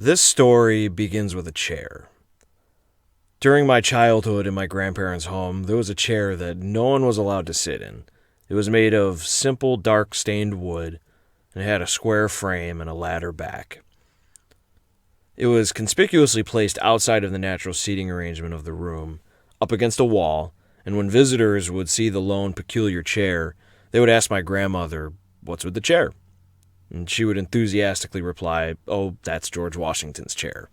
This story begins with a chair. During my childhood in my grandparents' home, there was a chair that no one was allowed to sit in. It was made of simple, dark stained wood, and it had a square frame and a ladder back. It was conspicuously placed outside of the natural seating arrangement of the room, up against a wall, and when visitors would see the lone peculiar chair, they would ask my grandmother, "What's with the chair?" And she would enthusiastically reply, "Oh, that's George Washington's chair."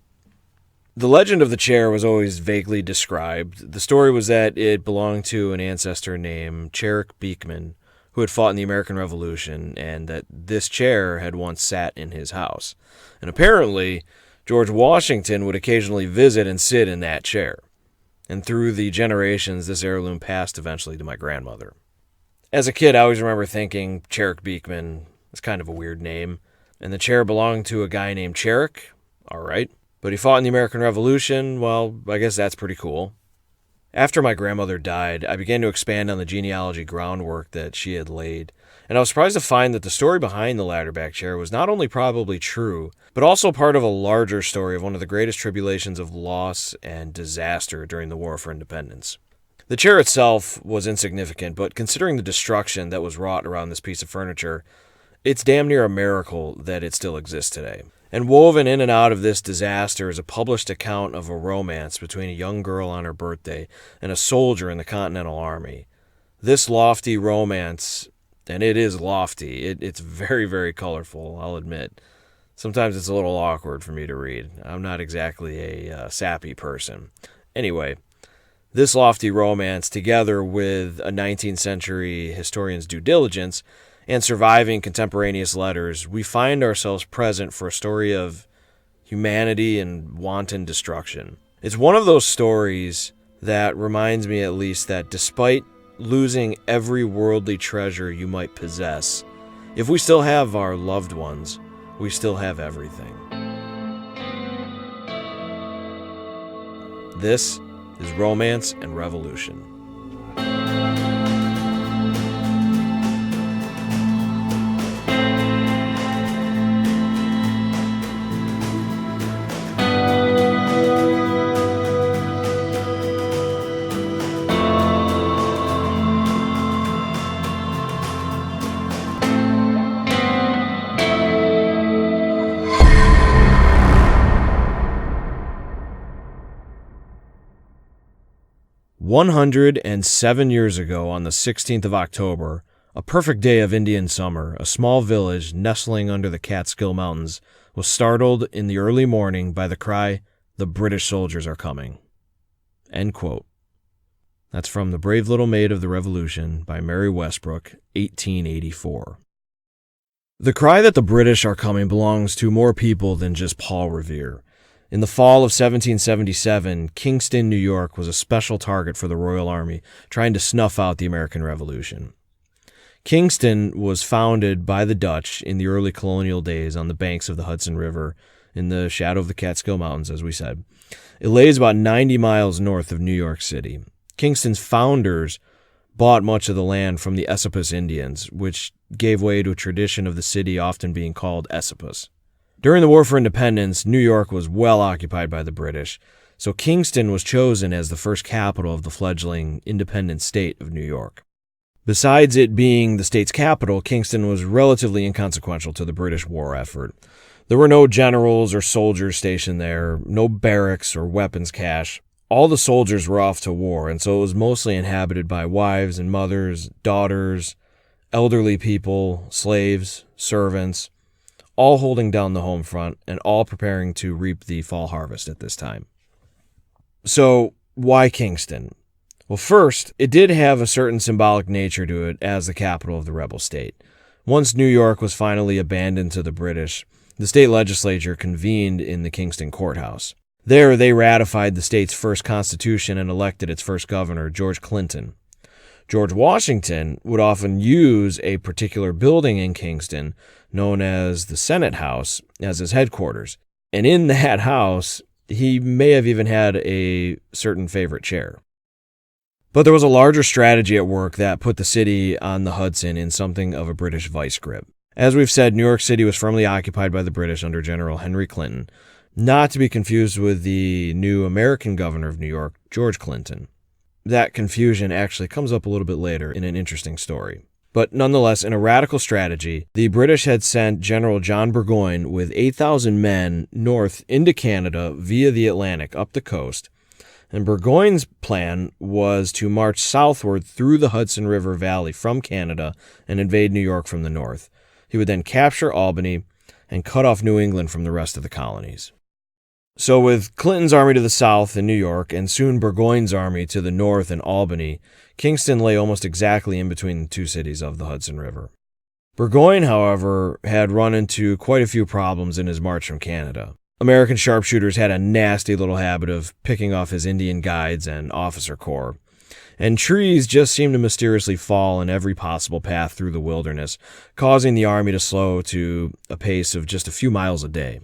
The legend of the chair was always vaguely described. The story was that it belonged to an ancestor named Cherrick Beekman, who had fought in the American Revolution, and that this chair had once sat in his house. And apparently, George Washington would occasionally visit and sit in that chair. And through the generations, this heirloom passed eventually to my grandmother. As a kid, I always remember thinking Cherrick Beekman is kind of a weird name, and the chair belonged to a guy named Cherrick. All right. But he fought in the American Revolution. Well, I guess that's pretty cool. After my grandmother died, I began to expand on the genealogy groundwork that she had laid, and I was surprised to find that the story behind the ladderback chair was not only probably true, but also part of a larger story of one of the greatest tribulations of loss and disaster during the War for Independence. The chair itself was insignificant, but considering the destruction that was wrought around this piece of furniture, it's damn near a miracle that it still exists today. And woven in and out of this disaster is a published account of a romance between a young girl on her birthday and a soldier in the Continental Army. This lofty romance, and it is lofty, it's very, very colorful, I'll admit. Sometimes it's a little awkward for me to read. I'm not exactly a sappy person. Anyway, this lofty romance, together with a 19th century historian's due diligence, and surviving contemporaneous letters, we find ourselves present for a story of humanity and wanton destruction. It's one of those stories that reminds me, at least, that despite losing every worldly treasure you might possess, if we still have our loved ones, we still have everything. This is Romance and Revolution. 107 years ago, on the 16th of October, a perfect day of Indian summer, a small village nestling under the Catskill Mountains was startled in the early morning by the cry, "The British soldiers are coming." End quote. That's from The Brave Little Maid of the Revolution by Mary Westbrook, 1884. The cry that the British are coming belongs to more people than just Paul Revere. In the fall of 1777, Kingston, New York was a special target for the Royal Army, trying to snuff out the American Revolution. Kingston was founded by the Dutch in the early colonial days on the banks of the Hudson River, in the shadow of the Catskill Mountains, as we said. It lays about 90 miles north of New York City. Kingston's founders bought much of the land from the Esopus Indians, which gave way to a tradition of the city often being called Esopus. During the War for Independence, New York was well occupied by the British, so Kingston was chosen as the first capital of the fledgling independent state of New York. Besides it being the state's capital, Kingston was relatively inconsequential to the British war effort. There were no generals or soldiers stationed there, no barracks or weapons cache. All the soldiers were off to war, and so it was mostly inhabited by wives and mothers, daughters, elderly people, slaves, servants, all holding down the home front and all preparing to reap the fall harvest at this time. So, why Kingston? Well, first, it did have a certain symbolic nature to it as the capital of the rebel state. Once New York was finally abandoned to the British, the state legislature convened in the Kingston courthouse. There, they ratified the state's first constitution and elected its first governor, George Clinton. George Washington would often use a particular building in Kingston, known as the Senate House, as his headquarters. And in that house, he may have even had a certain favorite chair. But there was a larger strategy at work that put the city on the Hudson in something of a British vice grip. As we've said, New York City was firmly occupied by the British under General Henry Clinton. not to be confused with the new American governor of New York, George Clinton. That confusion actually comes up a little bit later in an interesting story. But nonetheless, in a radical strategy, the British had sent General John Burgoyne with 8,000 men north into Canada via the Atlantic up the coast. And Burgoyne's plan was to march southward through the Hudson River Valley from Canada and invade New York from the north. He would then capture Albany and cut off New England from the rest of the colonies. So with Clinton's army to the south in New York and soon Burgoyne's army to the north in Albany, Kingston lay almost exactly in between the two cities of the Hudson River. Burgoyne, however, had run into quite a few problems in his march from Canada. American sharpshooters had a nasty little habit of picking off his Indian guides and officer corps, and trees just seemed to mysteriously fall in every possible path through the wilderness, causing the army to slow to a pace of just a few miles a day.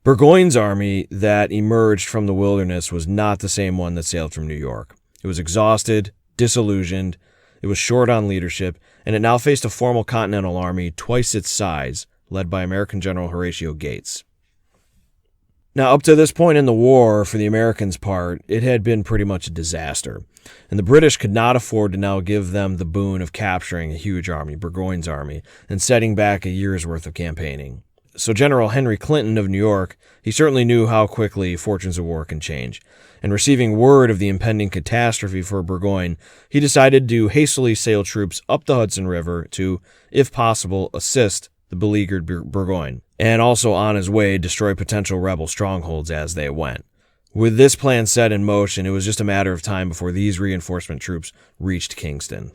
Burgoyne's army that emerged from the wilderness was not the same one that sailed from New York. It was exhausted, disillusioned, it was short on leadership, and it now faced a formal Continental Army twice its size, led by American General Horatio Gates. Now, up to this point in the war, for the Americans' part, it had been pretty much a disaster, and the British could not afford to now give them the boon of capturing a huge army, Burgoyne's army, and setting back a year's worth of campaigning. So General Henry Clinton of New York, he certainly knew how quickly fortunes of war can change, and receiving word of the impending catastrophe for Burgoyne, he decided to hastily sail troops up the Hudson River to, if possible, assist the beleaguered Burgoyne, and also on his way destroy potential rebel strongholds as they went. With this plan set in motion, it was just a matter of time before these reinforcement troops reached Kingston.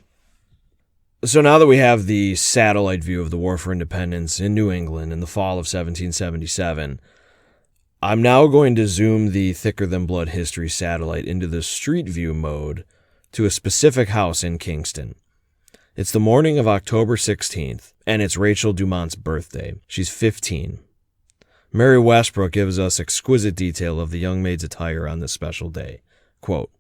So now that we have the satellite view of the War for Independence in New England in the fall of 1777, I'm now going to zoom the thicker-than-blood history satellite into the street view mode to a specific house in Kingston. It's the morning of October 16th, and it's Rachel Dumont's birthday. She's 15. Mary Westbrook gives us exquisite detail of the young maid's attire on this special day. Quote,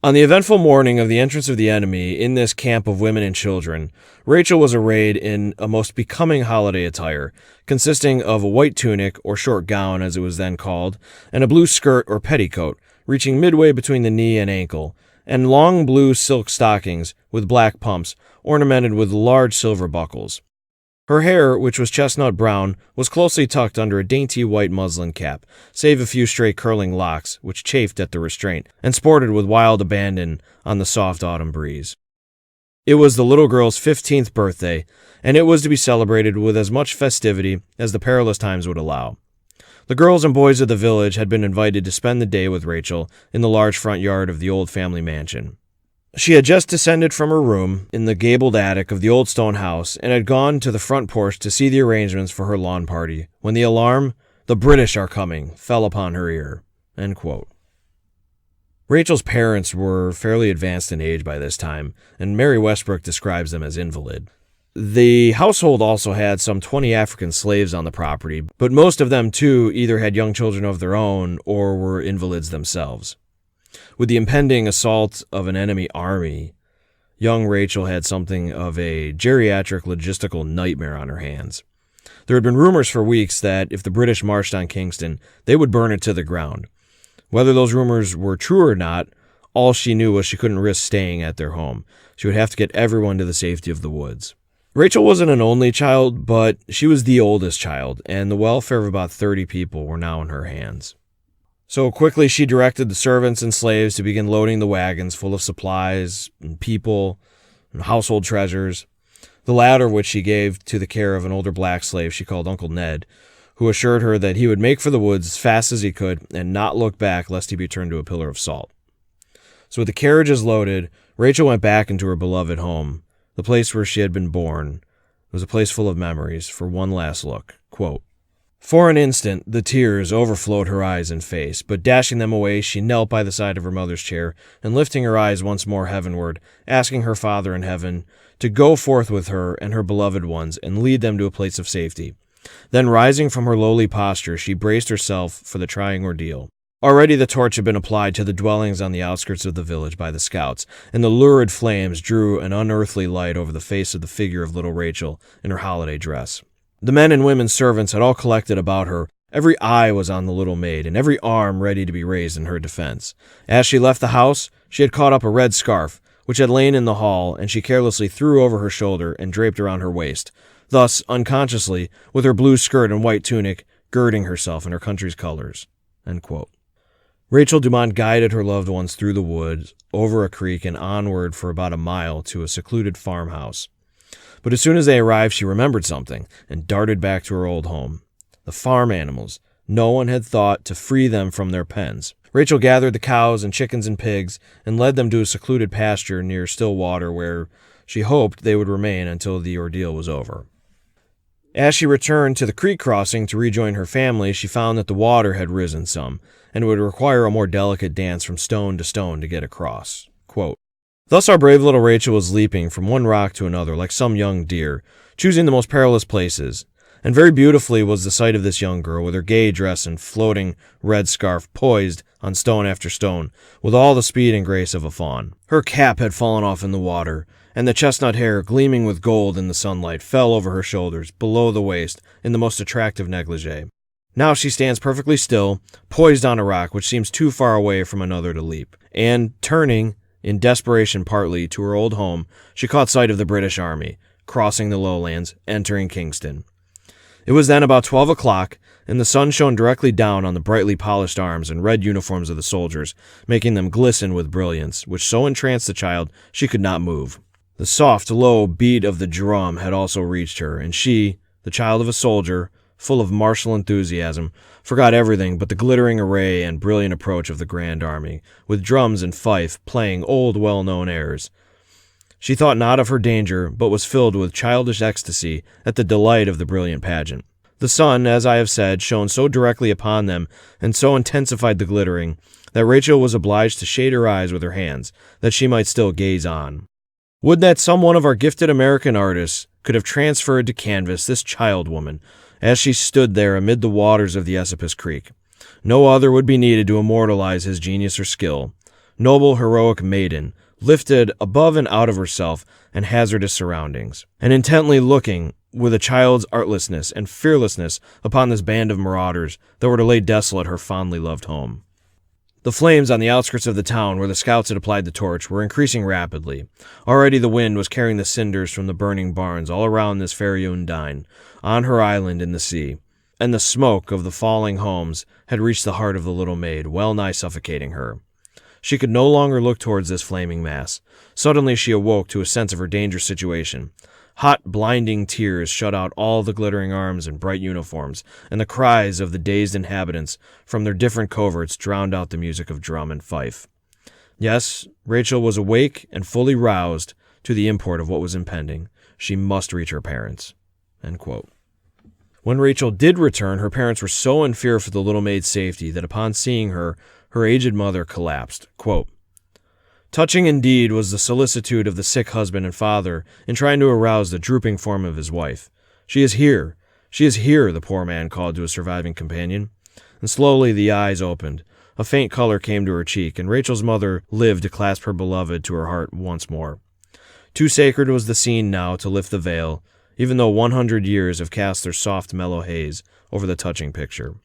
"On the eventful morning of the entrance of the enemy in this camp of women and children, Rachel was arrayed in a most becoming holiday attire, consisting of a white tunic, or short gown as it was then called, and a blue skirt or petticoat, reaching midway between the knee and ankle, and long blue silk stockings with black pumps, ornamented with large silver buckles. Her hair, which was chestnut brown, was closely tucked under a dainty white muslin cap, save a few stray curling locks, which chafed at the restraint, and sported with wild abandon on the soft autumn breeze. It was the little girl's 15th birthday, and it was to be celebrated with as much festivity as the perilous times would allow. The girls and boys of the village had been invited to spend the day with Rachel in the large front yard of the old family mansion. She had just descended from her room in the gabled attic of the old stone house and had gone to the front porch to see the arrangements for her lawn party when the alarm, 'The British are coming,' fell upon her ear." End quote. Rachel's parents were fairly advanced in age by this time, and Mary Westbrook describes them as invalid. The household also had some 20 African slaves on the property, but most of them, too, either had young children of their own or were invalids themselves. With the impending assault of an enemy army, young Rachel had something of a geriatric logistical nightmare on her hands. There had been rumors for weeks that if the British marched on Kingston, they would burn it to the ground. Whether those rumors were true or not, all she knew was she couldn't risk staying at their home. She would have to get everyone to the safety of the woods. Rachel wasn't an only child, but she was the oldest child, and the welfare of about 30 people were now in her hands. So quickly she directed the servants and slaves to begin loading the wagons full of supplies and people and household treasures, the latter of which she gave to the care of an older black slave she called Uncle Ned, who assured her that he would make for the woods as fast as he could and not look back lest he be turned to a pillar of salt. So with the carriages loaded, Rachel went back into her beloved home, the place where she had been born. It was a place full of memories, for one last look. Quote, "For an instant, the tears overflowed her eyes and face, but dashing them away, she knelt by the side of her mother's chair, and lifting her eyes once more heavenward, asking her Father in heaven to go forth with her and her beloved ones and lead them to a place of safety. Then rising from her lowly posture, she braced herself for the trying ordeal. Already the torch had been applied to the dwellings on the outskirts of the village by the scouts, and the lurid flames drew an unearthly light over the face of the figure of little Rachel in her holiday dress. The men and women servants had all collected about her, Every eye was on the little maid, and every arm ready to be raised in her defense. As she left the house, she had caught up a red scarf, which had lain in the hall, and she carelessly threw over her shoulder and draped around her waist, thus, unconsciously, with her blue skirt and white tunic, girding herself in her country's colors." End quote. Rachel Dumont guided her loved ones through the woods, over a creek, and onward for about a mile to a secluded farmhouse. But as soon as they arrived, she remembered something and darted back to her old home. The farm animals. No one had thought to free them from their pens. Rachel gathered the cows and chickens and pigs and led them to a secluded pasture near still water where she hoped they would remain until the ordeal was over. As she returned to the creek crossing to rejoin her family, she found that the water had risen some, and it would require a more delicate dance from stone to get across. Quote, "Thus our brave little Rachel was leaping from one rock to another like some young deer, choosing the most perilous places. And very beautifully was the sight of this young girl, with her gay dress and floating red scarf poised on stone after stone, with all the speed and grace of a fawn. Her cap had fallen off in the water, and the chestnut hair, gleaming with gold in the sunlight, fell over her shoulders, below the waist, in the most attractive negligee. Now she stands perfectly still, poised on a rock which seems too far away from another to leap, and, turning, in desperation partly, to her old home, she caught sight of the British Army, crossing the lowlands, entering Kingston. It was then about 12 o'clock, and the sun shone directly down on the brightly polished arms and red uniforms of the soldiers, making them glisten with brilliance, which so entranced the child she could not move. The soft, low beat of the drum had also reached her, and she, the child of a soldier, full of martial enthusiasm, forgot everything but the glittering array and brilliant approach of the grand army, with drums and fife playing old well-known airs. She thought not of her danger, but was filled with childish ecstasy at the delight of the brilliant pageant. The sun, as I have said, shone so directly upon them, and so intensified the glittering, that Rachel was obliged to shade her eyes with her hands, that she might still gaze on. Would that some one of our gifted American artists could have transferred to canvas this child woman, as she stood there amid the waters of the Esopus Creek. No other would be needed to immortalize his genius or skill. Noble, heroic maiden, lifted above and out of herself and hazardous surroundings, and intently looking with a child's artlessness and fearlessness upon this band of marauders that were to lay desolate her fondly loved home. The flames on the outskirts of the town where the scouts had applied the torch were increasing rapidly. Already the wind was carrying the cinders from the burning barns all around this fairy Undine, on her island in the sea, and the smoke of the falling homes had reached the heart of the little maid, well nigh suffocating her. She could no longer look towards this flaming mass. Suddenly she awoke to a sense of her dangerous situation. Hot, blinding tears shut out all the glittering arms and bright uniforms, and the cries of the dazed inhabitants from their different coverts drowned out the music of drum and fife. Yes, Rachel was awake and fully roused to the import of what was impending. She must reach her parents. End quote. When Rachel did return, her parents were so in fear for the little maid's safety that upon seeing her, her aged mother collapsed. Quote, "Touching indeed was the solicitude of the sick husband and father in trying to arouse the drooping form of his wife. 'She is here, she is here,' the poor man called to his surviving companion. And slowly the eyes opened. A faint color came to her cheek, and Rachel's mother lived to clasp her beloved to her heart once more. Too sacred was the scene now to lift the veil, even though 100 years have cast their soft, mellow haze over the touching picture.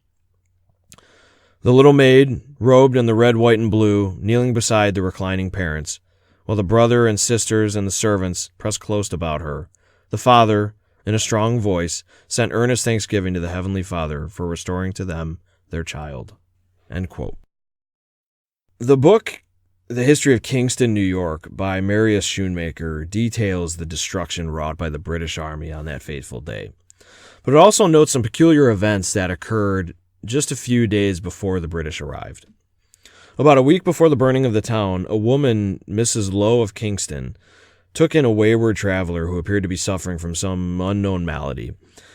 The little maid, robed in the red, white, and blue, kneeling beside the reclining parents, while the brother and sisters and the servants pressed close about her. The father, in a strong voice, sent earnest thanksgiving to the Heavenly Father for restoring to them their child." End quote. The book, The History of Kingston, New York, by Marius Schoonmaker, details the destruction wrought by the British Army on that fateful day. But it also notes some peculiar events that occurred just a few days before the British arrived. About a week before the burning of the town, a woman, Mrs. Lowe of Kingston, took in a wayward traveler who appeared to be suffering from some unknown malady.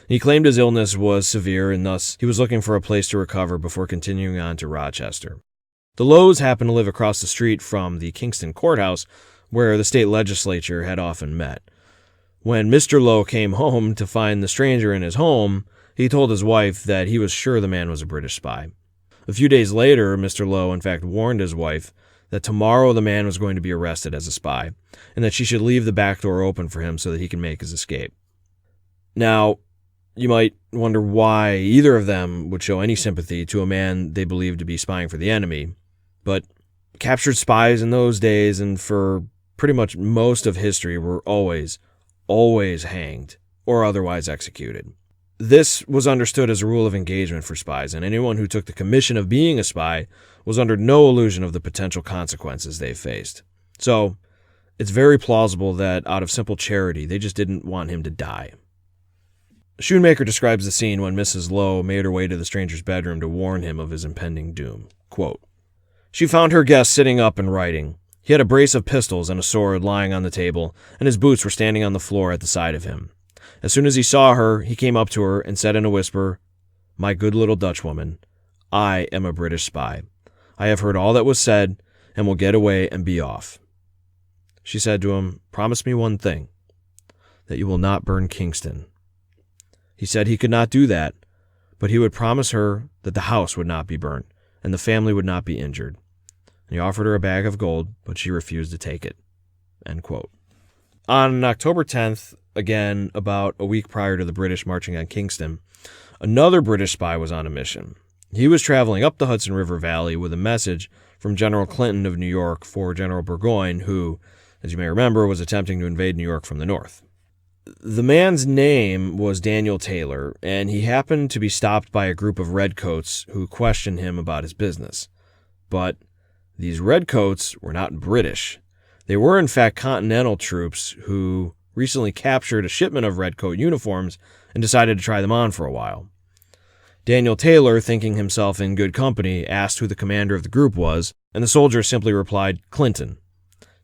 He claimed his illness was severe, and thus he was looking for a place to recover before continuing on to Rochester. The Lowes happened to live across the street from the Kingston courthouse, where the state legislature had often met. When Mr. Lowe came home to find the stranger in his home, he told his wife that he was sure the man was a British spy. A few days later, Mr. Lowe, in fact, warned his wife that tomorrow the man was going to be arrested as a spy, and that she should leave the back door open for him so that he can make his escape. Now, You might wonder why either of them would show any sympathy to a man they believed to be spying for the enemy, but captured spies in those days and for pretty much most of history were always hanged or otherwise executed. This was understood as a rule of engagement for spies, and anyone who took the commission of being a spy was under no illusion of the potential consequences they faced. So, it's very plausible that out of simple charity, they just didn't want him to die. Schoonmaker describes the scene when Mrs. Lowe made her way to the stranger's bedroom to warn him of his impending doom. Quote, "She found her guest sitting up and writing. He had a brace of pistols and a sword lying on the table, and his boots were standing on the floor at the side of him. As soon as he saw her, he came up to her and said in a whisper, 'My good little Dutchwoman, I am a British spy. I have heard all that was said and will get away and be off.' She said to him, 'Promise me one thing, that you will not burn Kingston.' He said he could not do that, but he would promise her that the house would not be burnt and the family would not be injured. He offered her a bag of gold, but she refused to take it." End quote. On October 10th, again about a week prior to the British marching on Kingston, another British spy was on a mission. He was traveling up the Hudson River Valley with a message from General Clinton of New York for General Burgoyne, who, as you may remember, was attempting to invade New York from the north. The man's name was Daniel Taylor, and he happened to be stopped by a group of redcoats who questioned him about his business. But these redcoats were not British. They were, in fact, Continental troops who recently captured a shipment of redcoat uniforms and decided to try them on for a while. Daniel Taylor, thinking himself in good company, asked who the commander of the group was, and the soldier simply replied, "Clinton."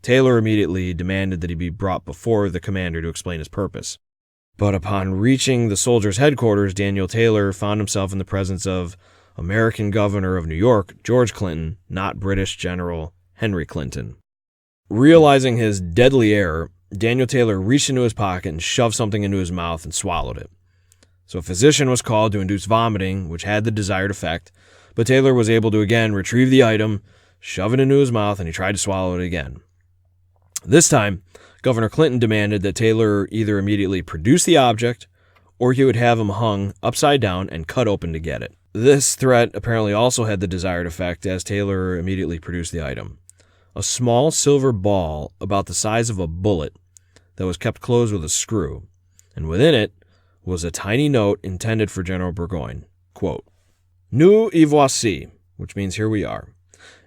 Taylor immediately demanded that he be brought before the commander to explain his purpose. But upon reaching the soldiers' headquarters, Daniel Taylor found himself in the presence of American Governor of New York, George Clinton, not British General Henry Clinton. Realizing his deadly error, Daniel Taylor reached into his pocket and shoved something into his mouth and swallowed it. So a physician was called to induce vomiting, which had the desired effect, but Taylor was able to again retrieve the item, shove it into his mouth, and he tried to swallow it again. This time, Governor Clinton demanded that Taylor either immediately produce the object or he would have him hung upside down and cut open to get it. This threat apparently also had the desired effect, as Taylor immediately produced the item. A small silver ball about the size of a bullet that was kept closed with a screw, and within it was a tiny note intended for General Burgoyne. Quote, "Nous y voici," which means here we are,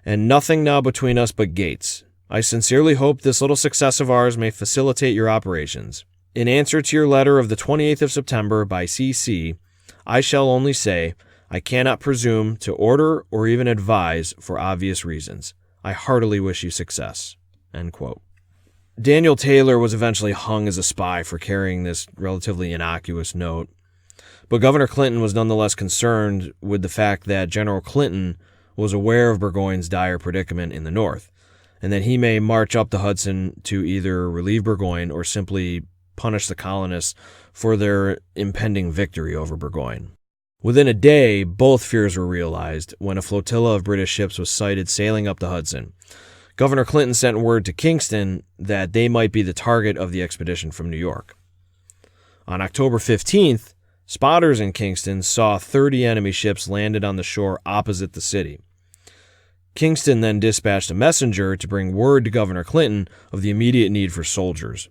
"and nothing now between us but gates. I sincerely hope this little success of ours may facilitate your operations. In answer to your letter of the 28th of September by C.C., I shall only say, I cannot presume to order or even advise for obvious reasons. I heartily wish you success." End quote. Daniel Taylor was eventually hung as a spy for carrying this relatively innocuous note, but Governor Clinton was nonetheless concerned with the fact that General Clinton was aware of Burgoyne's dire predicament in the north, and that he may march up the Hudson to either relieve Burgoyne or simply punish the colonists for their impending victory over Burgoyne. Within a day, both fears were realized when a flotilla of British ships was sighted sailing up the Hudson. Governor Clinton sent word to Kingston that they might be the target of the expedition from New York. On October 15th, spotters in Kingston saw 30 enemy ships landed on the shore opposite the city. Kingston then dispatched a messenger to bring word to Governor Clinton of the immediate need for soldiers.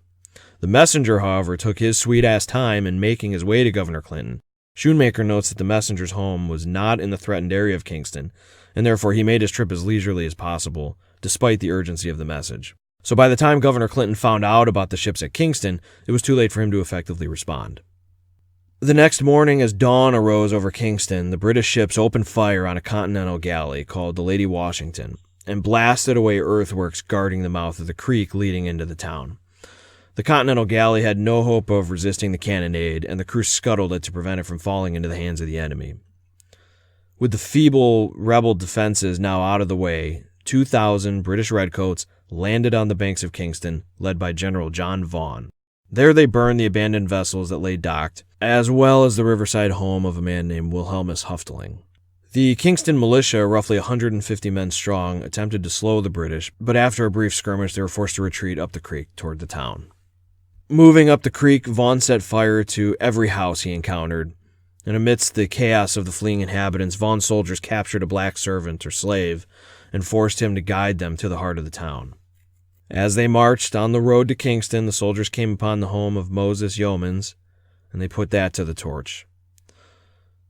The messenger, however, took his sweet-ass time in making his way to Governor Clinton. Schoonmaker notes that the messenger's home was not in the threatened area of Kingston, and therefore he made his trip as leisurely as possible, despite the urgency of the message. So by the time Governor Clinton found out about the ships at Kingston, it was too late for him to effectively respond. The next morning, as dawn arose over Kingston, the British ships opened fire on a Continental galley called the Lady Washington and blasted away earthworks guarding the mouth of the creek leading into the town. The Continental galley had no hope of resisting the cannonade, and the crew scuttled it to prevent it from falling into the hands of the enemy. With the feeble rebel defenses now out of the way, 2,000 British redcoats landed on the banks of Kingston, led by General John Vaughan. There they burned the abandoned vessels that lay docked, as well as the riverside home of a man named Wilhelmus Huftling. The Kingston militia, roughly 150 men strong, attempted to slow the British, but after a brief skirmish they were forced to retreat up the creek toward the town. Moving up the creek, Vaughn set fire to every house he encountered, and amidst the chaos of the fleeing inhabitants, Vaughn's soldiers captured a black servant or slave and forced him to guide them to the heart of the town. As they marched on the road to Kingston, the soldiers came upon the home of Moses Yeomans, and they put that to the torch.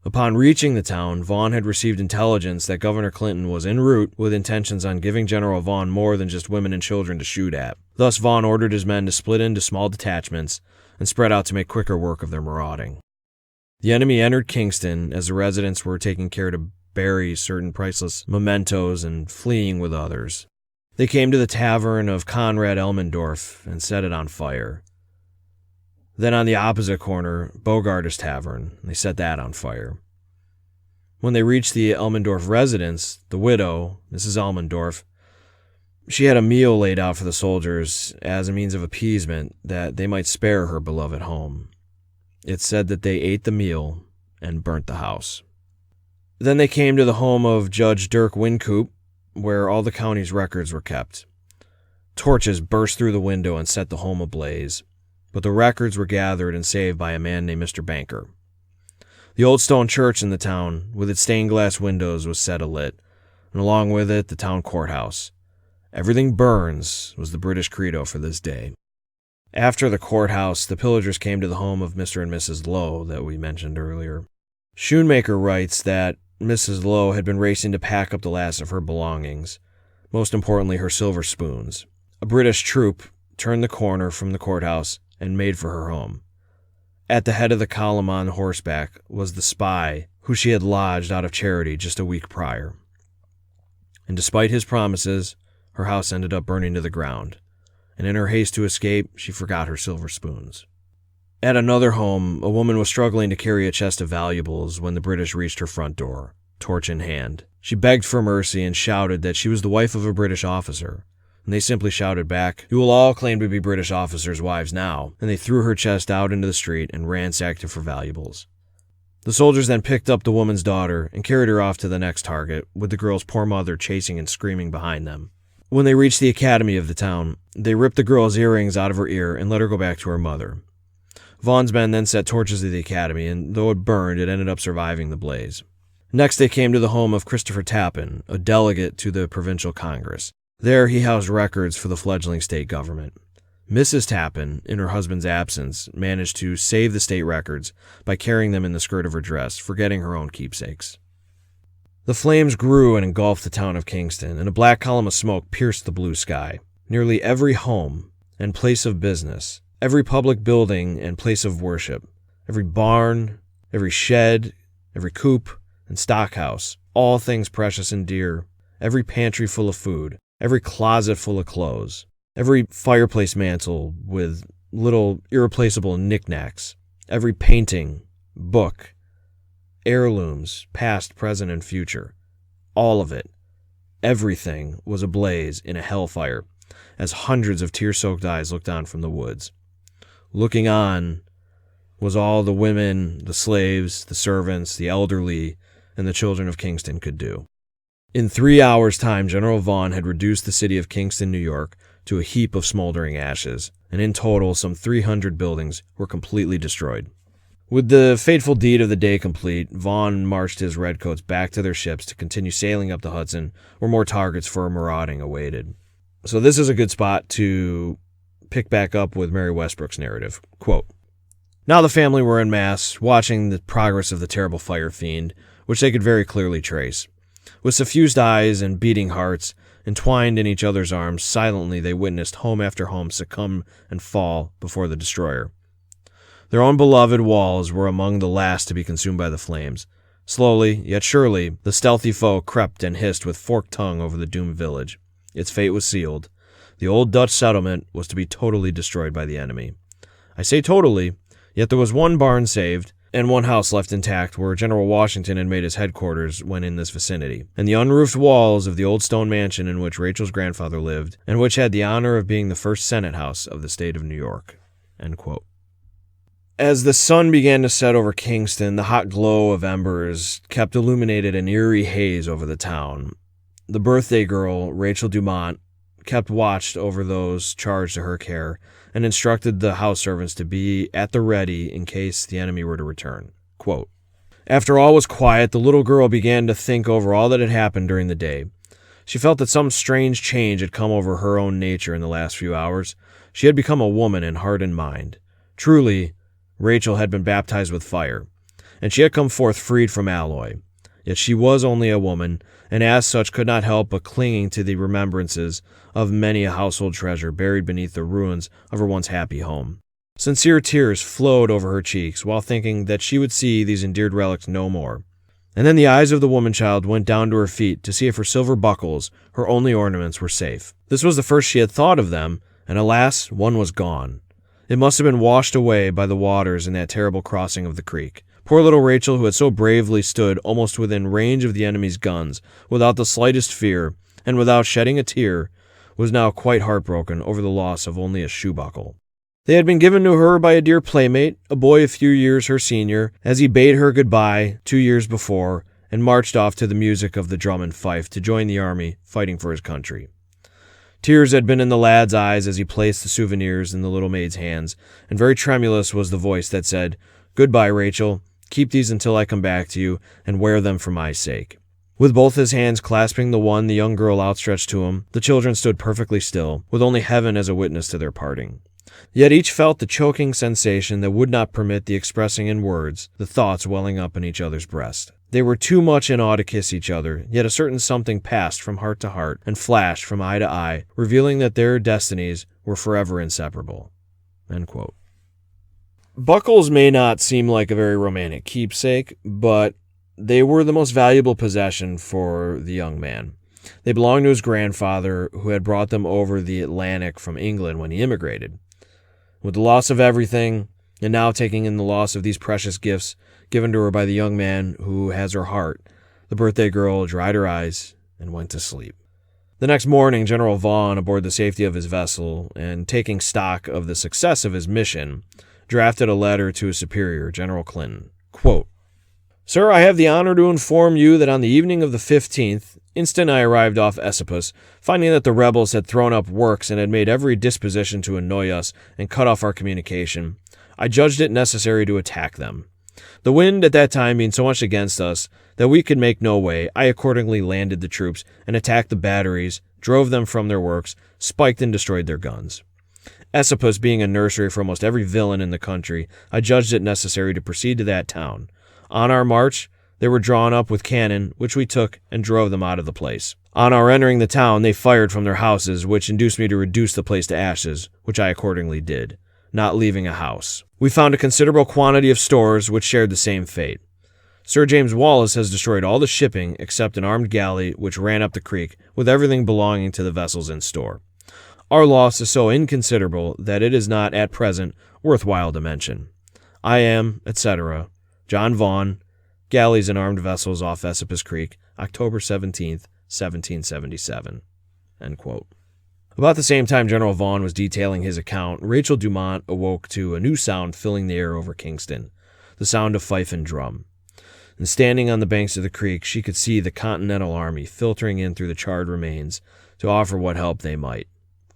Upon reaching the town, Vaughn had received intelligence that Governor Clinton was en route with intentions on giving General Vaughn more than just women and children to shoot at. Thus, Vaughn ordered his men to split into small detachments and spread out to make quicker work of their marauding. The enemy entered Kingston as the residents were taking care to bury certain priceless mementos and fleeing with others. They came to the tavern of Conrad Elmendorf and set it on fire. Then on the opposite corner, Bogart's Tavern, they set that on fire. When they reached the Elmendorf residence, the widow, Mrs. Elmendorf, she had a meal laid out for the soldiers as a means of appeasement that they might spare her beloved home. It said that they ate the meal and burnt the house. Then they came to the home of Judge Dirk Wynkoop, where all the county's records were kept. Torches burst through the window and set the home ablaze, but the records were gathered and saved by a man named Mr. Banker. The old stone church in the town, with its stained glass windows, was set alight, and along with it, the town courthouse. Everything burns was the British credo for this day. After the courthouse, the pillagers came to the home of Mr. and Mrs. Lowe that we mentioned earlier. Schoonmaker writes that Mrs. Lowe had been racing to pack up the last of her belongings, most importantly her silver spoons. A British troop turned the corner from the courthouse and made for her home. At the head of the column on horseback was the spy who she had lodged out of charity just a week prior. And despite his promises, her house ended up burning to the ground, and in her haste to escape, she forgot her silver spoons. At another home, a woman was struggling to carry a chest of valuables when the British reached her front door, torch in hand. She begged for mercy and shouted that she was the wife of a British officer, and they simply shouted back, "You will all claim to be British officers' wives now," and they threw her chest out into the street and ransacked it for valuables. The soldiers then picked up the woman's daughter and carried her off to the next target, with the girl's poor mother chasing and screaming behind them. When they reached the academy of the town, they ripped the girl's earrings out of her ear and let her go back to her mother. Vaughn's men then set torches to the academy, and though it burned, it ended up surviving the blaze. Next, they came to the home of Christopher Tappan, a delegate to the provincial congress. There, he housed records for the fledgling state government. Mrs. Tappan, in her husband's absence, managed to save the state records by carrying them in the skirt of her dress, forgetting her own keepsakes. The flames grew and engulfed the town of Kingston, and a black column of smoke pierced the blue sky. Nearly every home and place of business, every public building and place of worship, every barn, every shed, every coop and stockhouse, all things precious and dear, every pantry full of food, every closet full of clothes, every fireplace mantle with little irreplaceable knickknacks, every painting, book, heirlooms, past, present, and future, all of it, everything was ablaze in a hellfire as hundreds of tear-soaked eyes looked on from the woods. Looking on was all the women, the slaves, the servants, the elderly, and the children of Kingston could do. In 3 hours' time, General Vaughn had reduced the city of Kingston, New York, to a heap of smoldering ashes, and in total, some 300 buildings were completely destroyed. With the fateful deed of the day complete, Vaughn marched his redcoats back to their ships to continue sailing up the Hudson, where more targets for marauding awaited. So this is a good spot to pick back up with Mary Westbrook's narrative. Quote, "Now the family were en masse, watching the progress of the terrible fire fiend, which they could very clearly trace. With suffused eyes and beating hearts, entwined in each other's arms, silently they witnessed home after home succumb and fall before the destroyer. Their own beloved walls were among the last to be consumed by the flames. Slowly, yet surely, the stealthy foe crept and hissed with forked tongue over the doomed village. Its fate was sealed. The old Dutch settlement was to be totally destroyed by the enemy. I say totally, yet there was one barn saved, and one house left intact where General Washington had made his headquarters when in this vicinity, and the unroofed walls of the old stone mansion in which Rachel's grandfather lived, and which had the honor of being the first Senate house of the state of New York." End quote. As the sun began to set over Kingston, the hot glow of embers kept illuminated an eerie haze over the town. The birthday girl, Rachel Dumont, kept watch over those charged to her care and instructed the house servants to be at the ready in case the enemy were to return. Quote, "After all was quiet, the little girl began to think over all that had happened during the day. She felt that some strange change had come over her own nature in the last few hours. She had become a woman in heart and mind. Truly, Rachel had been baptized with fire, and she had come forth freed from alloy. Yet she was only a woman, and as such could not help but clinging to the remembrances of many a household treasure buried beneath the ruins of her once happy home. Sincere tears flowed over her cheeks while thinking that she would see these endeared relics no more. And then the eyes of the woman-child went down to her feet to see if her silver buckles, her only ornaments, were safe. This was the first she had thought of them, and alas, one was gone. It must have been washed away by the waters in that terrible crossing of the creek. Poor little Rachel, who had so bravely stood almost within range of the enemy's guns, without the slightest fear, and without shedding a tear, was now quite heartbroken over the loss of only a shoe buckle. They had been given to her by a dear playmate, a boy a few years her senior, as he bade her goodbye 2 years before, and marched off to the music of the drum and fife to join the army fighting for his country. Tears had been in the lad's eyes as he placed the souvenirs in the little maid's hands, and very tremulous was the voice that said, "Goodbye, Rachel. Keep these until I come back to you, and wear them for my sake." With both his hands clasping the one the young girl outstretched to him, the children stood perfectly still, with only heaven as a witness to their parting. Yet each felt the choking sensation that would not permit the expressing in words the thoughts welling up in each other's breast. They were too much in awe to kiss each other, yet a certain something passed from heart to heart and flashed from eye to eye, revealing that their destinies were forever inseparable. End quote. Buckles may not seem like a very romantic keepsake, but they were the most valuable possession for the young man. They belonged to his grandfather, who had brought them over the Atlantic from England when he immigrated. With the loss of everything, and now taking in the loss of these precious gifts given to her by the young man who has her heart, the birthday girl dried her eyes and went to sleep. The next morning, General Vaughan, aboard the safety of his vessel, and taking stock of the success of his mission, drafted a letter to his superior, General Clinton. Quote, "Sir, I have the honor to inform you that on the evening of the 15th, instant I arrived off Esopus, finding that the rebels had thrown up works and had made every disposition to annoy us and cut off our communication, I judged it necessary to attack them. The wind at that time being so much against us that we could make no way, I accordingly landed the troops and attacked the batteries, drove them from their works, spiked and destroyed their guns. Esopus being a nursery for almost every villain in the country, I judged it necessary to proceed to that town. On our march, they were drawn up with cannon, which we took and drove them out of the place. On our entering the town, they fired from their houses, which induced me to reduce the place to ashes, which I accordingly did, not leaving a house. We found a considerable quantity of stores which shared the same fate. Sir James Wallace has destroyed all the shipping except an armed galley which ran up the creek with everything belonging to the vessels in store. Our loss is so inconsiderable that it is not at present worthwhile to mention. I am, etc., John Vaughan, Galleys and Armed Vessels off Esopus Creek, October 17th, 1777. End quote. About the same time General Vaughan was detailing his account, Rachel Dumont awoke to a new sound filling the air over Kingston, the sound of fife and drum. And standing on the banks of the creek, she could see the Continental Army filtering in through the charred remains to offer what help they might.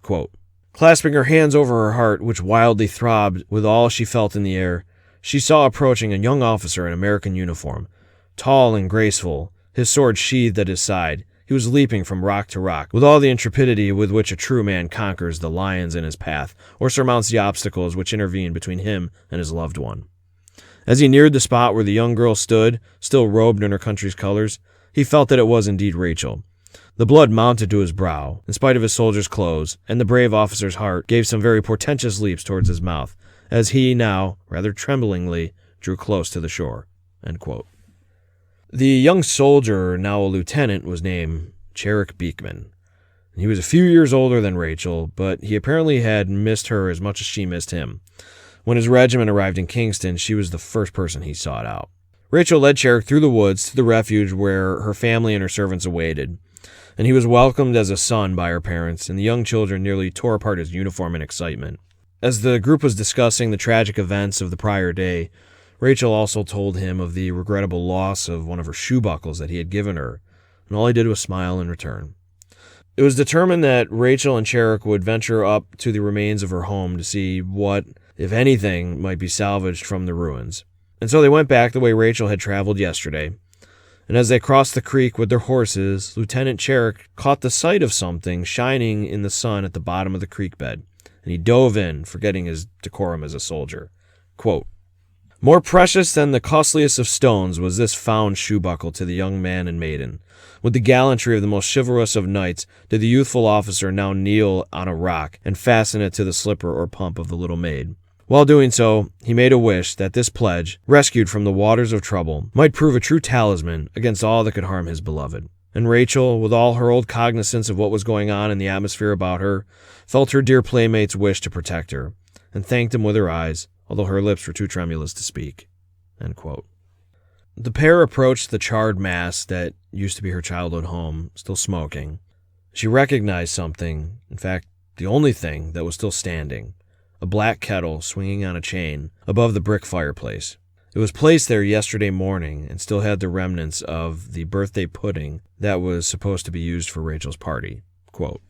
Quote, "Clasping her hands over her heart, which wildly throbbed with all she felt in the air, she saw approaching a young officer in American uniform. Tall and graceful, his sword sheathed at his side, he was leaping from rock to rock, with all the intrepidity with which a true man conquers the lions in his path, or surmounts the obstacles which intervene between him and his loved one. As he neared the spot where the young girl stood, still robed in her country's colors, he felt that it was indeed Rachel. The blood mounted to his brow, in spite of his soldier's clothes, and the brave officer's heart gave some very portentous leaps towards his mouth, as he now, rather tremblingly, drew close to the shore." End quote. The young soldier, now a lieutenant, was named Cherrick Beekman. He was a few years older than Rachel, but he apparently had missed her as much as she missed him. When his regiment arrived in Kingston, she was the first person he sought out. Rachel led Cherrick through the woods to the refuge where her family and her servants awaited, and he was welcomed as a son by her parents, and the young children nearly tore apart his uniform in excitement. As the group was discussing the tragic events of the prior day, Rachel also told him of the regrettable loss of one of her shoe buckles that he had given her, and all he did was smile in return. It was determined that Rachel and Cherrick would venture up to the remains of her home to see what, if anything, might be salvaged from the ruins. And so they went back the way Rachel had traveled yesterday. And as they crossed the creek with their horses, Lieutenant Cherrick caught the sight of something shining in the sun at the bottom of the creek bed, and he dove in, forgetting his decorum as a soldier. Quote, "More precious than the costliest of stones was this found shoe buckle to the young man and maiden. With the gallantry of the most chivalrous of knights did the youthful officer now kneel on a rock and fasten it to the slipper or pump of the little maid. While doing so, he made a wish that this pledge, rescued from the waters of trouble, might prove a true talisman against all that could harm his beloved. And Rachel, with all her old cognizance of what was going on in the atmosphere about her, felt her dear playmate's wish to protect her, and thanked him with her eyes, although her lips were too tremulous to speak." End quote. The pair approached the charred mass that used to be her childhood home, still smoking. She recognized something, in fact, the only thing that was still standing, a black kettle swinging on a chain above the brick fireplace. It was placed there yesterday morning and still had the remnants of the birthday pudding that was supposed to be used for Rachel's party. Quote,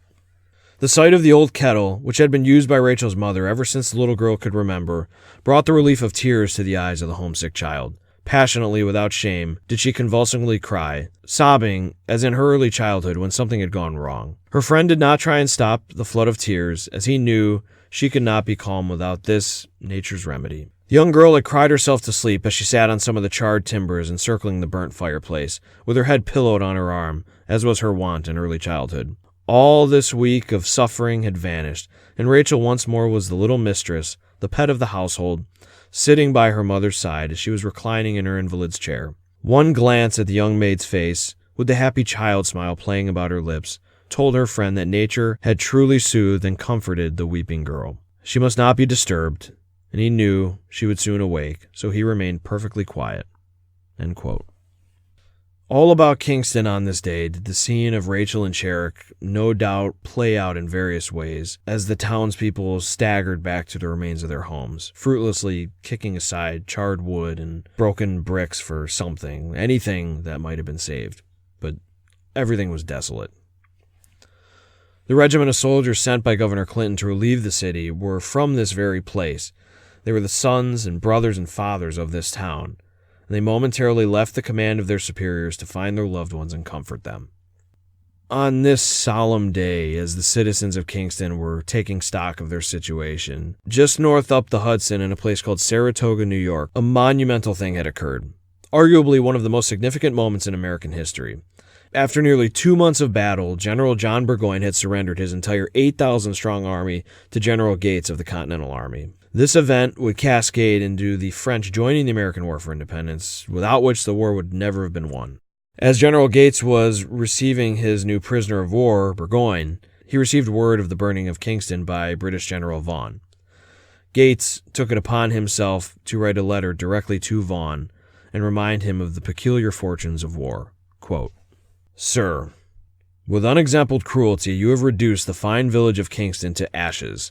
"The sight of the old kettle, which had been used by Rachel's mother ever since the little girl could remember, brought the relief of tears to the eyes of the homesick child. Passionately, without shame, did she convulsively cry, sobbing as in her early childhood when something had gone wrong. Her friend did not try and stop the flood of tears, as he knew she could not be calm without this nature's remedy. The young girl had cried herself to sleep as she sat on some of the charred timbers encircling the burnt fireplace, with her head pillowed on her arm, as was her wont in early childhood. All this week of suffering had vanished, and Rachel once more was the little mistress, the pet of the household, sitting by her mother's side as she was reclining in her invalid's chair. One glance at the young maid's face, with the happy child smile playing about her lips, told her friend that nature had truly soothed and comforted the weeping girl. She must not be disturbed, and he knew she would soon awake, so he remained perfectly quiet." End quote. All about Kingston on this day did the scene of Rachel and Cherrick no doubt play out in various ways as the townspeople staggered back to the remains of their homes, fruitlessly kicking aside charred wood and broken bricks for something, anything that might have been saved. But everything was desolate. The regiment of soldiers sent by Governor Clinton to relieve the city were from this very place. They were the sons and brothers and fathers of this town. They momentarily left the command of their superiors to find their loved ones and comfort them. On this solemn day, as the citizens of Kingston were taking stock of their situation, just north up the Hudson in a place called Saratoga, New York, a monumental thing had occurred, arguably one of the most significant moments in American history. After nearly 2 months of battle, General John Burgoyne had surrendered his entire 8,000-strong army to General Gates of the Continental Army. This event would cascade into the French joining the American War for Independence, without which the war would never have been won. As General Gates was receiving his new prisoner of war, Burgoyne, he received word of the burning of Kingston by British General Vaughan. Gates took it upon himself to write a letter directly to Vaughan and remind him of the peculiar fortunes of war. Quote, "Sir, with unexampled cruelty you have reduced the fine village of Kingston to ashes,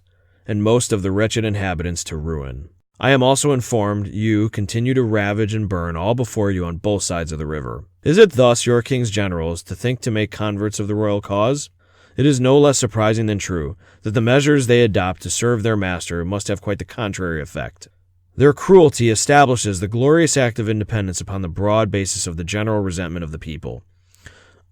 and most of the wretched inhabitants to ruin. I am also informed you continue to ravage and burn all before you on both sides of the river. Is it thus your king's generals to think to make converts of the royal cause? It is no less surprising than true that the measures they adopt to serve their master must have quite the contrary effect. Their cruelty establishes the glorious act of independence upon the broad basis of the general resentment of the people.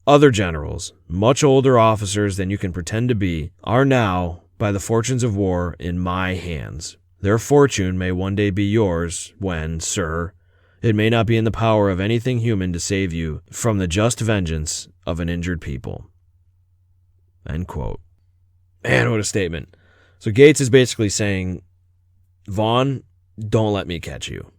Other generals, much older officers than you can pretend to be, are now, by the fortunes of war, in my hands. Their fortune may one day be yours when, sir, it may not be in the power of anything human to save you from the just vengeance of an injured people." End quote. Man, what a statement. So Gates is basically saying, Vaughan, don't let me catch you.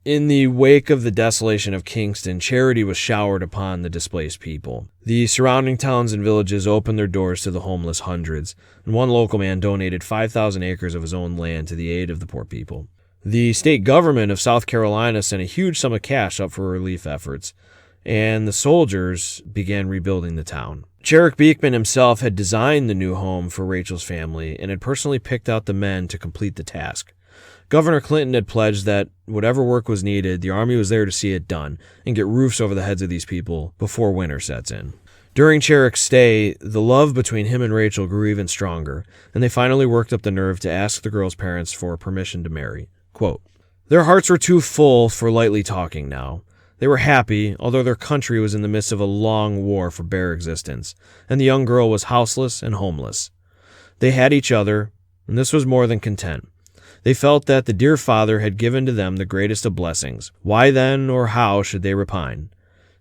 In the wake of the desolation of Kingston, charity was showered upon the displaced people. The surrounding towns and villages opened their doors to the homeless hundreds, and one local man donated 5,000 acres of his own land to the aid of the poor people. The state government of South Carolina sent a huge sum of cash up for relief efforts, and the soldiers began rebuilding the town. Cherrick Beekman himself had designed the new home for Rachel's family and had personally picked out the men to complete the task. Governor Clinton had pledged that whatever work was needed, the Army was there to see it done and get roofs over the heads of these people before winter sets in. During Cherrick's stay, the love between him and Rachel grew even stronger, and they finally worked up the nerve to ask the girl's parents for permission to marry. Quote, "Their hearts were too full for lightly talking now. They were happy, although their country was in the midst of a long war for bare existence, and the young girl was houseless and homeless. They had each other, and this was more than content. They felt that the dear Father had given to them the greatest of blessings. Why then, or how, should they repine?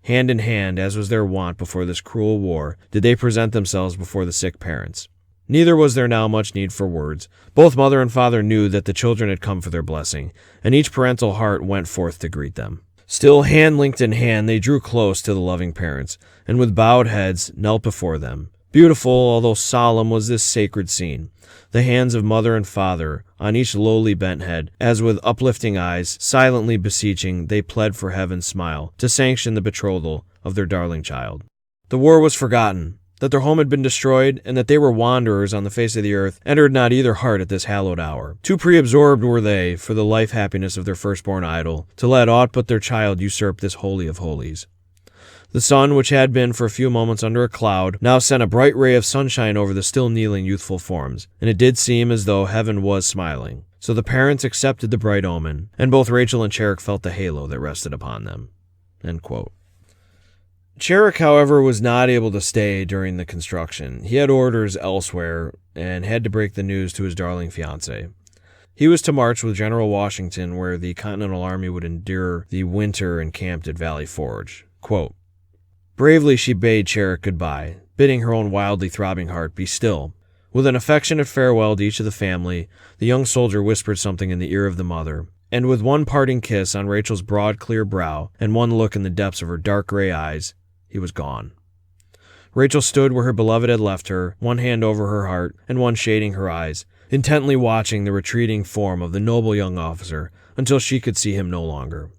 Hand in hand, as was their wont before this cruel war, did they present themselves before the sick parents. Neither was there now much need for words. Both mother and father knew that the children had come for their blessing, and each parental heart went forth to greet them. Still, hand linked in hand, they drew close to the loving parents, and with bowed heads knelt before them. Beautiful, although solemn, was this sacred scene. The hands of mother and father on each lowly bent head, as with uplifting eyes, silently beseeching, they pled for heaven's smile to sanction the betrothal of their darling child. The war was forgotten, that their home had been destroyed, and that they were wanderers on the face of the earth, entered not either heart at this hallowed hour. Too pre-absorbed were they, for the life-happiness of their firstborn idol, to let aught but their child usurp this holy of holies. The sun, which had been for a few moments under a cloud, now sent a bright ray of sunshine over the still kneeling youthful forms, and it did seem as though heaven was smiling. So the parents accepted the bright omen, and both Rachel and Cherrick felt the halo that rested upon them." End quote. Cherrick, however, was not able to stay during the construction. He had orders elsewhere and had to break the news to his darling fiancée. He was to march with General Washington, where the Continental Army would endure the winter encamped at Valley Forge. Quote, "Bravely she bade Cherrick goodbye, bidding her own wildly throbbing heart be still. With an affectionate farewell to each of the family, the young soldier whispered something in the ear of the mother, and with one parting kiss on Rachel's broad, clear brow, and one look in the depths of her dark gray eyes, he was gone. Rachel stood where her beloved had left her, one hand over her heart, and one shading her eyes, intently watching the retreating form of the noble young officer until she could see him no longer.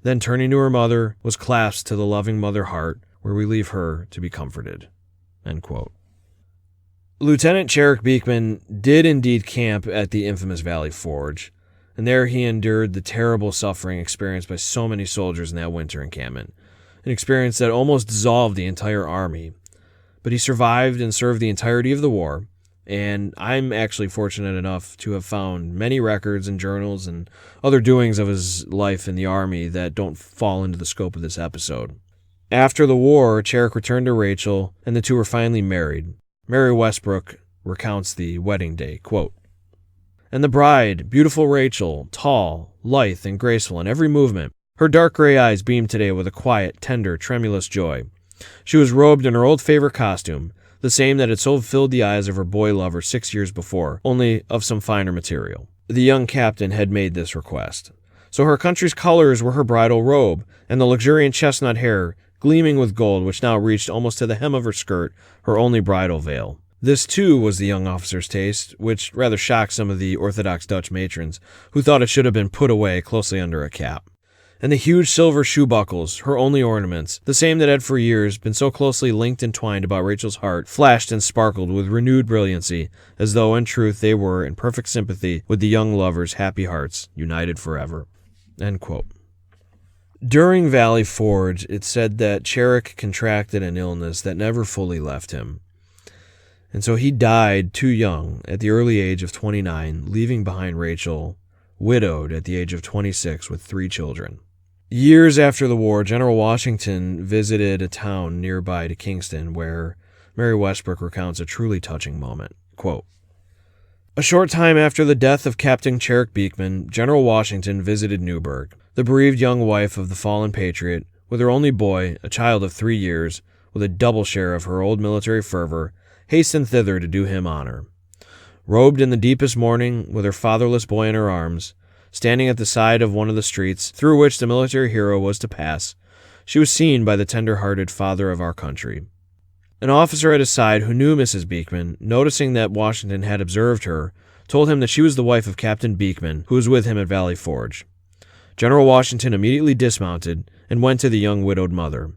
Then, turning to her mother, was clasped to the loving mother heart, where we leave her to be comforted." End quote. Lieutenant Cherrick Beekman did indeed camp at the infamous Valley Forge, and there he endured the terrible suffering experienced by so many soldiers in that winter encampment, an experience that almost dissolved the entire army. But he survived and served the entirety of the war, and I'm actually fortunate enough to have found many records and journals and other doings of his life in the army that don't fall into the scope of this episode. After the war, Cherrick returned to Rachel, and the two were finally married. Mary Westbrook recounts the wedding day, quote, "And the bride, beautiful Rachel, tall, lithe, and graceful in every movement. Her dark gray eyes beamed today with a quiet, tender, tremulous joy. She was robed in her old favorite costume, the same that had so filled the eyes of her boy lover 6 years before, only of some finer material. The young captain had made this request. So her country's colors were her bridal robe, and the luxuriant chestnut hair, gleaming with gold, which now reached almost to the hem of her skirt, her only bridal veil. This, too, was the young officer's taste, which rather shocked some of the Orthodox Dutch matrons, who thought it should have been put away closely under a cap. And the huge silver shoe buckles, her only ornaments, the same that had for years been so closely linked and twined about Rachel's heart, flashed and sparkled with renewed brilliancy, as though in truth they were in perfect sympathy with the young lovers' happy hearts, united forever." End quote. During Valley Forge, it said that Cherrick contracted an illness that never fully left him. And so he died too young, at the early age of 29, leaving behind Rachel, widowed at the age of 26 with 3 children. Years after the war, General Washington visited a town nearby to Kingston where Mary Westbrook recounts a truly touching moment. Quote, "A short time after the death of Captain Cherrick Beekman, General Washington visited Newburgh. The bereaved young wife of the fallen patriot, with her only boy, a child of 3 years, with a double share of her old military fervor, hastened thither to do him honor. Robed in the deepest mourning, with her fatherless boy in her arms, standing at the side of one of the streets through which the military hero was to pass, she was seen by the tender-hearted father of our country. An officer at his side who knew Mrs. Beekman, noticing that Washington had observed her, told him that she was the wife of Captain Beekman, who was with him at Valley Forge. General Washington immediately dismounted and went to the young widowed mother.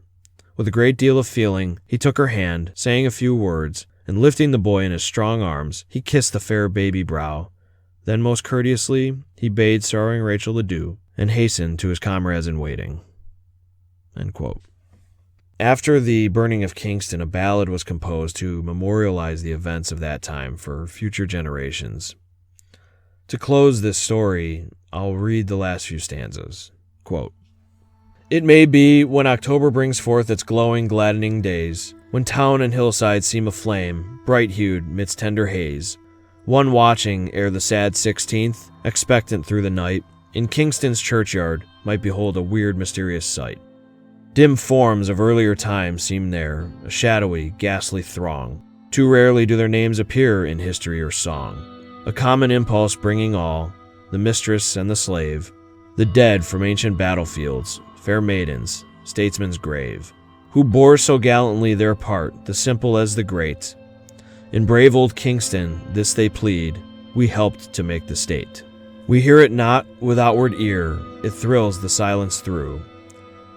With a great deal of feeling, he took her hand, saying a few words, and lifting the boy in his strong arms, he kissed the fair baby brow. Then most courteously, he bade sorrowing Rachel adieu, and hastened to his comrades in waiting." End quote. After the burning of Kingston, a ballad was composed to memorialize the events of that time for future generations. To close this story, I'll read the last few stanzas. Quote, "It may be, when October brings forth its glowing, gladdening days, when town and hillside seem aflame, bright-hued midst tender haze, one watching ere the sad 16th, expectant through the night, in Kingston's churchyard might behold a weird, mysterious sight. Dim forms of earlier times seem there, a shadowy, ghastly throng. Too rarely do their names appear in history or song. A common impulse bringing all, the mistress and the slave, the dead from ancient battlefields, fair maidens, statesmen's grave, who bore so gallantly their part, the simple as the great. In brave old Kingston, this they plead, we helped to make the state. We hear it not with outward ear, it thrills the silence through.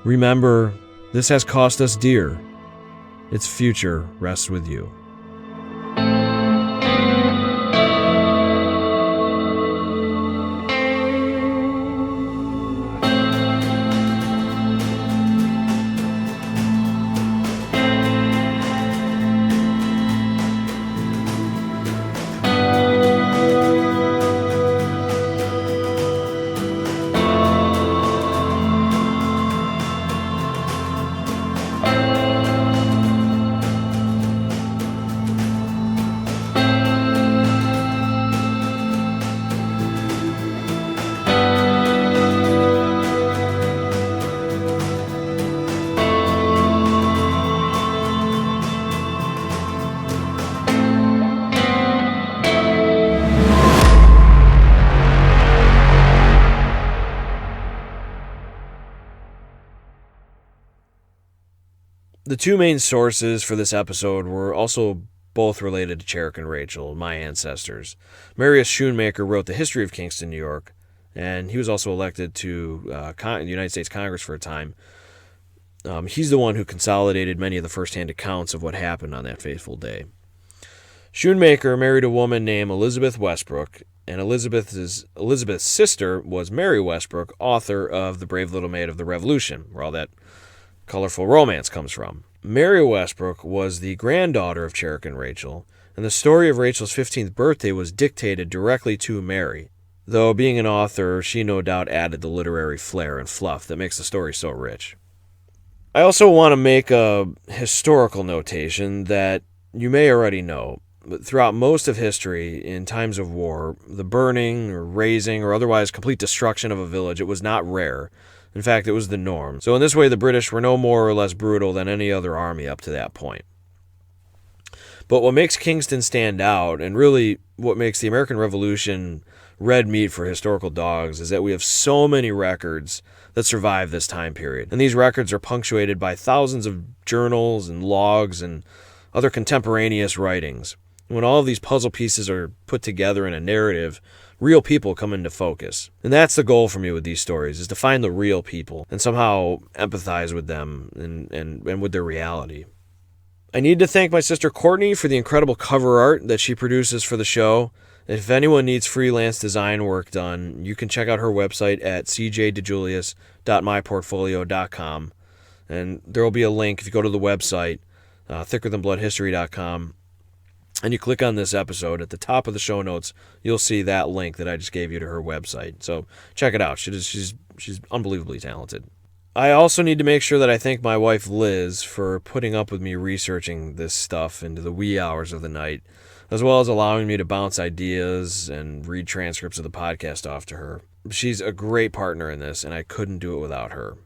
Remember, this has cost us dear. Its future rests with you." The two main sources for this episode were also both related to Cherrick and Rachel, my ancestors. Marius Schoonmaker wrote The History of Kingston, New York, and he was also elected to the United States Congress for a time. He's the one who consolidated many of the first-hand accounts of what happened on that fateful day. Schoonmaker married a woman named Elizabeth Westbrook, and Elizabeth's sister was Mary Westbrook, author of The Brave Little Maid of the Revolution, where all that colorful romance comes from. Mary Westbrook was the granddaughter of Cherrick and Rachel, and the story of Rachel's 15th birthday was dictated directly to Mary, though being an author, she no doubt added the literary flair and fluff that makes the story so rich. I also want to make a historical notation that you may already know, but throughout most of history, in times of war, the burning or razing or otherwise complete destruction of a village, it was not rare. In fact, it was the norm. So in this way, the British were no more or less brutal than any other army up to that point. But what makes Kingston stand out, and really what makes the American Revolution red meat for historical dogs, is that we have so many records that survive this time period. And these records are punctuated by thousands of journals and logs and other contemporaneous writings. When all of these puzzle pieces are put together in a narrative, real people come into focus. And that's the goal for me with these stories, is to find the real people and somehow empathize with them and with their reality. I need to thank my sister Courtney for the incredible cover art that she produces for the show. If anyone needs freelance design work done, you can check out her website at cjdejulius.myportfolio.com. And there will be a link if you go to the website, thickerthanbloodhistory.com, and you click on this episode. At the top of the show notes, you'll see that link that I just gave you to her website. So check it out. She's unbelievably talented. I also need to make sure that I thank my wife Liz for putting up with me researching this stuff into the wee hours of the night, as well as allowing me to bounce ideas and read transcripts of the podcast off to her. She's a great partner in this, and I couldn't do it without her.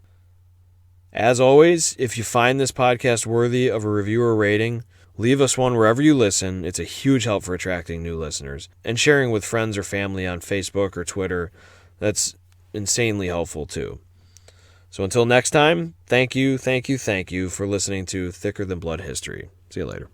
As always, if you find this podcast worthy of a review or rating, leave us one wherever you listen. It's a huge help for attracting new listeners. And sharing with friends or family on Facebook or Twitter, that's insanely helpful too. So until next time, thank you for listening to Thicker Than Blood History. See you later.